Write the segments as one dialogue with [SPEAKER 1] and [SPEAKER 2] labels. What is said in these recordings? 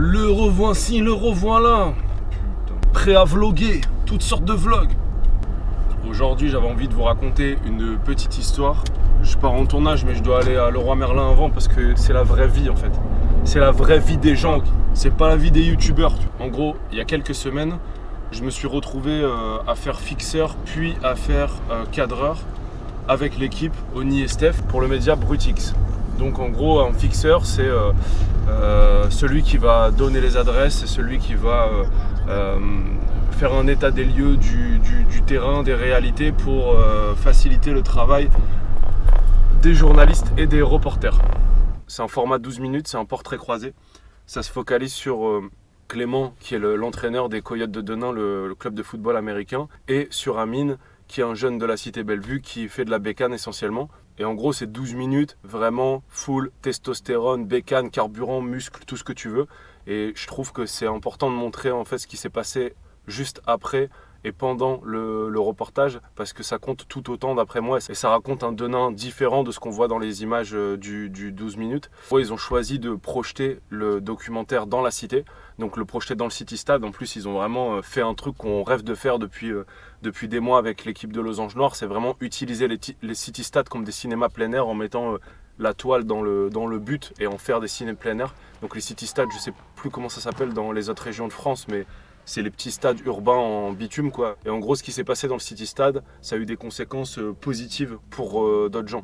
[SPEAKER 1] Le revoici, le revoilà. Prêt à vloguer, toutes sortes de vlogs. Aujourd'hui, j'avais envie de vous raconter une petite histoire. Je pars en tournage, mais je dois aller à Leroy Merlin avant parce que c'est la vraie vie en fait. C'est la vraie vie des gens, c'est pas la vie des youtubeurs. En gros, il y a quelques semaines, je me suis retrouvé à faire fixeur, puis à faire cadreur avec l'équipe Oni et Steph pour le média Brutix. Donc en gros, un fixeur, c'est celui qui va donner les adresses, c'est celui qui va faire un état des lieux du terrain, des réalités pour faciliter le travail des journalistes et des reporters. C'est un format 12 minutes, c'est un portrait croisé. Ça se focalise sur Clément, qui est l'entraîneur des Coyotes de Denain, le club de football américain, et sur Amine, qui est un jeune de la cité Bellevue qui fait de la bécane essentiellement. Et en gros, c'est 12 minutes, vraiment full testostérone, bécane, carburant, muscle, tout ce que tu veux. Et je trouve que c'est important de montrer en fait ce qui s'est passé juste après et pendant le reportage, parce que ça compte tout autant d'après moi, et ça raconte un Denain différent de ce qu'on voit dans les images du 12 minutes. Ils ont choisi de projeter le documentaire dans la cité, donc le projeter dans le City Stade. En plus, ils ont vraiment fait un truc qu'on rêve de faire depuis des mois avec l'équipe de Losange Nord, c'est vraiment utiliser les City Stades comme des cinémas plein air en mettant la toile dans le but et en faire des ciné plein air. Donc les City Stades, je sais plus comment ça s'appelle dans les autres régions de France, mais c'est les petits stades urbains en bitume quoi. Et en gros, ce qui s'est passé dans le City Stade, ça a eu des conséquences positives pour d'autres gens.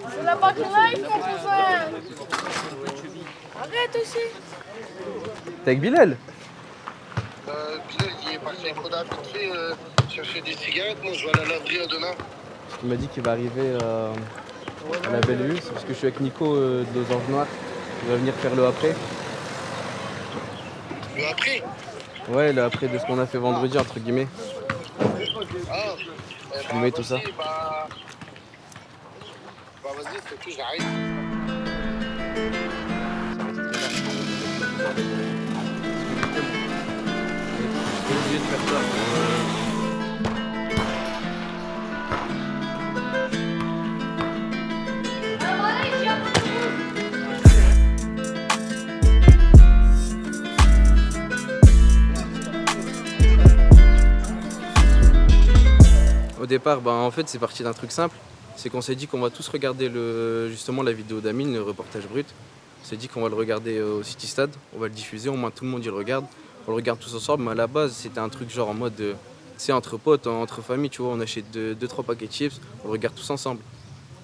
[SPEAKER 2] C'est la bac live, mon cousin. Arrête aussi.
[SPEAKER 3] T'es avec Bilal?
[SPEAKER 4] Bilal, il est parti avec Koda vite fait chercher des cigarettes. Moi, je vais à la laverie à demain.
[SPEAKER 3] Il m'a dit qu'il va arriver à la Bellevue. C'est parce que je suis avec Nico de Losange Noir. Il va venir faire le après.
[SPEAKER 4] Le après?
[SPEAKER 3] Ouais, le après de ce qu'on a fait vendredi, entre guillemets.
[SPEAKER 4] Ah,
[SPEAKER 3] Je lui mets tout ça.
[SPEAKER 4] Bah, vas-y, c'est tout, j'arrive.
[SPEAKER 3] Obligé de faire ça. Au départ, en fait, c'est parti d'un truc simple. C'est qu'on s'est dit qu'on va tous regarder justement la vidéo d'Amine, le reportage brut. On s'est dit qu'on va le regarder au City Stade, on va le diffuser, au moins tout le monde y le regarde. On le regarde tous ensemble, mais à la base, c'était un truc genre en mode, c'est entre potes, entre familles, tu vois, on achète 2-3 paquets de chips, on le regarde tous ensemble.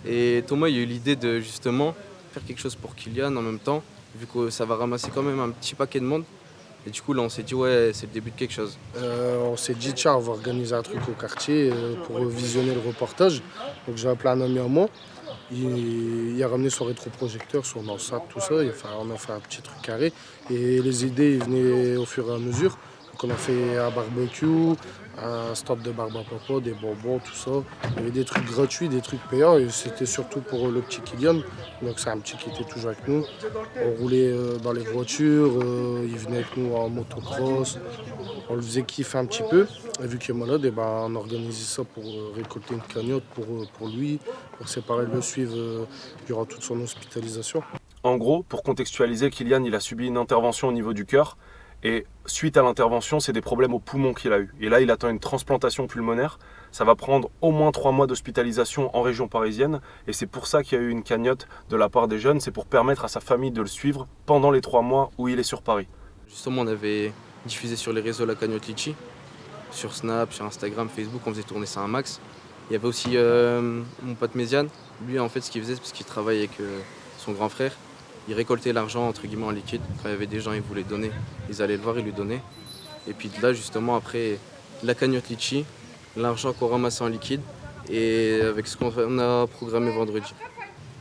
[SPEAKER 3] Et Thomas, il a eu l'idée de justement faire quelque chose pour Kylian en même temps, vu que ça va ramasser quand même un petit paquet de monde. Et du coup, là, on s'est dit, ouais, c'est le début de quelque chose.
[SPEAKER 5] On s'est dit, tiens, on va organiser un truc au quartier pour visionner le reportage. Donc j'ai appelé un ami à moi. Il a ramené son rétroprojecteur, son enceinte, tout ça. On a fait un petit truc carré. Et les idées, ils venaient au fur et à mesure. Donc on a fait un barbecue, un stand de barbe à papa, des bonbons, tout ça. Il y avait des trucs gratuits, des trucs payants. Et c'était surtout pour le petit Kylian. Donc c'est un petit qui était toujours avec nous. On roulait dans les voitures, il venait avec nous en motocross. On le faisait kiffer un petit peu. Et vu qu'il est malade, on a organisé ça pour récolter une cagnotte pour lui, pour séparer le suivre durant toute son hospitalisation.
[SPEAKER 1] En gros, pour contextualiser, Kylian, il a subi une intervention au niveau du cœur. Et suite à l'intervention, c'est des problèmes aux poumons qu'il a eu. Et là, il attend une transplantation pulmonaire. Ça va prendre au moins 3 mois d'hospitalisation en région parisienne. Et c'est pour ça qu'il y a eu une cagnotte de la part des jeunes. C'est pour permettre à sa famille de le suivre pendant les 3 mois où il est sur Paris.
[SPEAKER 3] Justement, on avait diffusé sur les réseaux la cagnotte Litchi. Sur Snap, sur Instagram, Facebook, on faisait tourner ça un max. Il y avait aussi mon pote Méziane. Lui, en fait, ce qu'il faisait, c'est parce qu'il travaille avec son grand frère. Il récoltait l'argent entre guillemets en liquide. Quand il y avait des gens qui voulaient donner, ils allaient le voir et lui donner. Et puis là, justement, après la cagnotte Litchi, l'argent qu'on ramassait en liquide et avec ce qu'on a programmé vendredi.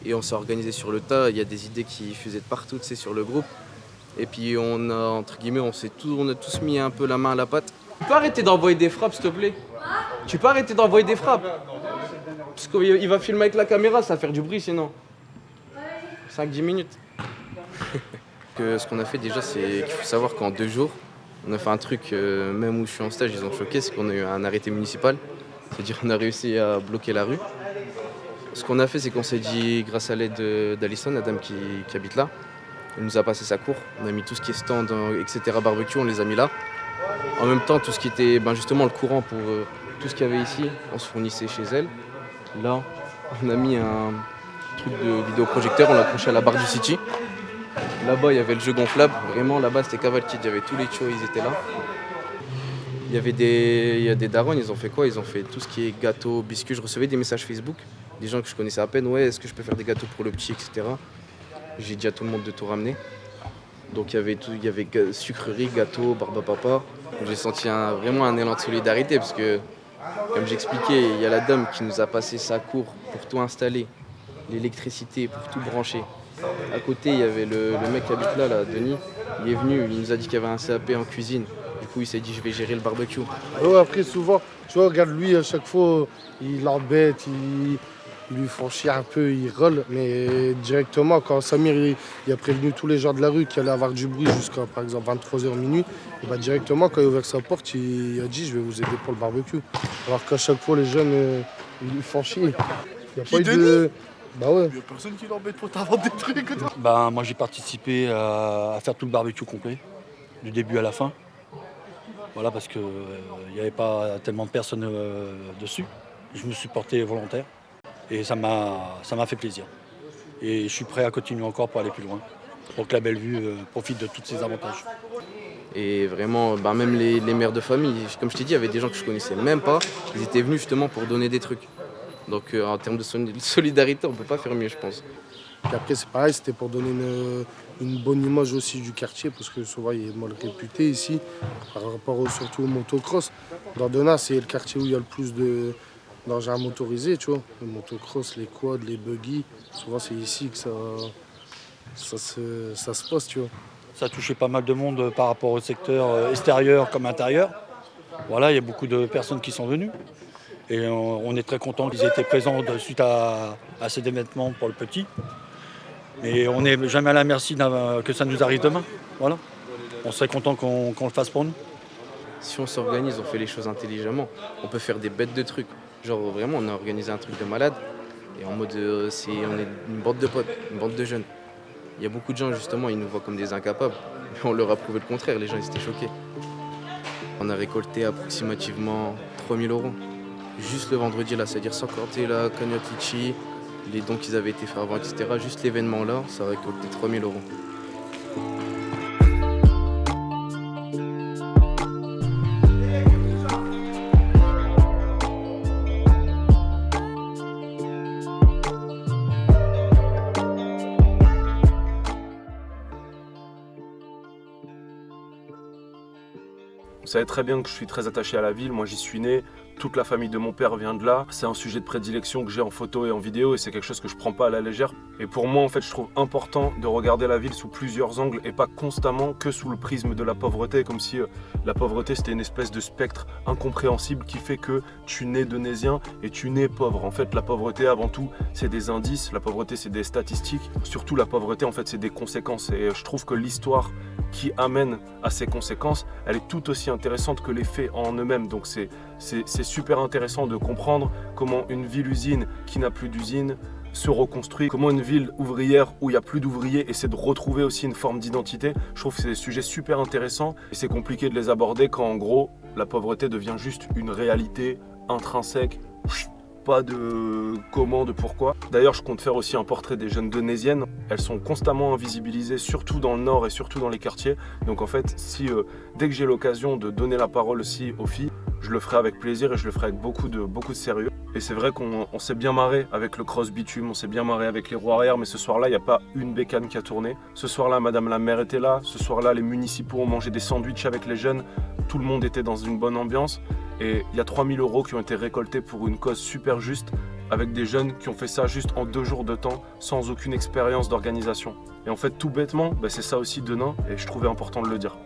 [SPEAKER 3] Et on s'est organisé sur le tas. Il y a des idées qui fusaient de partout, tu sais, sur le groupe. Et puis on a, entre guillemets, on a tous mis un peu la main à la pâte. Tu peux arrêter d'envoyer des frappes, s'il te plaît? Tu peux arrêter d'envoyer des frappes? Parce qu'il va filmer avec la caméra, ça va faire du bruit sinon. 5-10 minutes. Ce qu'on a fait déjà, c'est qu'il faut savoir qu'en 2 jours, on a fait un truc, même où je suis en stage, ils ont choqué, c'est qu'on a eu un arrêté municipal. C'est-à-dire qu'on a réussi à bloquer la rue. Ce qu'on a fait, c'est qu'on s'est dit, grâce à l'aide d'Alison, la dame qui habite là, elle nous a passé sa cour. On a mis tout ce qui est stand, etc. barbecue, on les a mis là. En même temps, tout ce qui était justement le courant pour tout ce qu'il y avait ici, on se fournissait chez elle. Là, on a mis un truc de vidéoprojecteur, on l'a accroché à la barre du City. Là-bas, il y avait le jeu gonflable. Vraiment, là-bas, c'était Cavalkid. Il y avait tous les shows, ils étaient là. Il y a des darons, ils ont fait quoi? Ils ont fait tout ce qui est gâteaux, biscuits. Je recevais des messages Facebook, des gens que je connaissais à peine. Ouais, est-ce que je peux faire des gâteaux pour le petit, etc. J'ai dit à tout le monde de tout ramener. Donc il y avait sucrerie, gâteau, barbe à papa. J'ai senti vraiment un élan de solidarité parce que, comme j'expliquais, il y a la dame qui nous a passé sa cour pour tout installer, l'électricité pour tout brancher. À côté, il y avait le mec qui habite là, Denis. Il est venu, il nous a dit qu'il y avait un CAP en cuisine. Du coup, il s'est dit, je vais gérer le barbecue.
[SPEAKER 5] Ouais, après, souvent, tu vois, regarde, lui, à chaque fois, il l'embête, ils lui font chier un peu, il rôle. Mais directement, quand Samir il a prévenu tous les gens de la rue qu'il allait avoir du bruit jusqu'à, par exemple, 23h minuit, et directement, quand il a ouvert sa porte, il a dit, je vais vous aider pour le barbecue. Alors qu'à chaque fois, les jeunes, ils lui font chier. Il n'y a pas eu de... Bah ouais.
[SPEAKER 6] Il n'y a personne qui l'embête pour t'inventer des trucs.
[SPEAKER 7] Moi j'ai participé à faire tout le barbecue complet, du début à la fin. Voilà, parce qu'il n'y avait pas tellement de personnes dessus. Je me suis porté volontaire et ça m'a fait plaisir. Et je suis prêt à continuer encore pour aller plus loin, pour que la Bellevue profite de tous ses avantages.
[SPEAKER 3] Et vraiment, même les mères de famille, comme je t'ai dit, il y avait des gens que je connaissais même pas. Ils étaient venus justement pour donner des trucs. Donc en termes de solidarité, on ne peut pas faire mieux, je pense.
[SPEAKER 5] Et après, c'est pareil, c'était pour donner une bonne image aussi du quartier, parce que souvent, il est mal réputé ici, par rapport surtout au motocross. Dans c'est le quartier où il y a le plus d'engins motorisés, tu vois. Le motocross, les quads, les buggy, souvent c'est ici que ça se passe, tu vois.
[SPEAKER 7] Ça a touché pas mal de monde par rapport au secteur extérieur comme intérieur. Voilà, il y a beaucoup de personnes qui sont venues. Et on est très content qu'ils aient été présents suite à cet événement pour le petit. Mais on n'est jamais à la merci que ça nous arrive demain. Voilà. On serait content qu'on le fasse pour nous.
[SPEAKER 3] Si on s'organise, on fait les choses intelligemment. On peut faire des bêtes de trucs. Genre vraiment, on a organisé un truc de malade. Et en mode, on est une bande de potes, une bande de jeunes. Il y a beaucoup de gens, justement, ils nous voient comme des incapables. Mais on leur a prouvé le contraire, les gens ils étaient choqués. On a récolté approximativement 3 000 €. Juste le vendredi là, c'est-à-dire sans compter la cagnotte litchi, les dons qu'ils avaient été faits avant, etc. Juste l'événement là, ça a récolté 3 000 €.
[SPEAKER 1] Vous savez très bien que je suis très attaché à la ville, moi j'y suis né, toute la famille de mon père vient de là. C'est un sujet de prédilection que j'ai en photo et en vidéo et c'est quelque chose que je prends pas à la légère. Et pour moi en fait je trouve important de regarder la ville sous plusieurs angles et pas constamment que sous le prisme de la pauvreté, comme si la pauvreté c'était une espèce de spectre incompréhensible qui fait que tu nais donésien et tu nais pauvre. En fait la pauvreté avant tout c'est des indices, la pauvreté c'est des statistiques, surtout la pauvreté en fait c'est des conséquences et je trouve que l'histoire qui amène à ces conséquences, elle est tout aussi intéressante que les faits en eux-mêmes. Donc c'est super intéressant de comprendre comment une ville-usine qui n'a plus d'usine se reconstruit, comment une ville ouvrière où il n'y a plus d'ouvriers essaie de retrouver aussi une forme d'identité. Je trouve que c'est des sujets super intéressants et c'est compliqué de les aborder quand en gros la pauvreté devient juste une réalité intrinsèque. Pas de comment, de pourquoi. D'ailleurs, je compte faire aussi un portrait des jeunes donésiennes. Elles sont constamment invisibilisées, surtout dans le nord et surtout dans les quartiers. Donc en fait, dès que j'ai l'occasion de donner la parole aussi aux filles, je le ferai avec plaisir et je le ferai avec beaucoup de sérieux. Et c'est vrai qu'on s'est bien marré avec le cross bitume, on s'est bien marré avec les roues arrière, mais ce soir-là, il n'y a pas une bécane qui a tourné. Ce soir-là, Madame la maire était là. Ce soir-là, les municipaux ont mangé des sandwichs avec les jeunes. Tout le monde était dans une bonne ambiance. Et il y a 3 000 € qui ont été récoltés pour une cause super juste, avec des jeunes qui ont fait ça juste en 2 jours de temps, sans aucune expérience d'organisation. Et en fait, tout bêtement, c'est ça aussi Denain, et je trouvais important de le dire.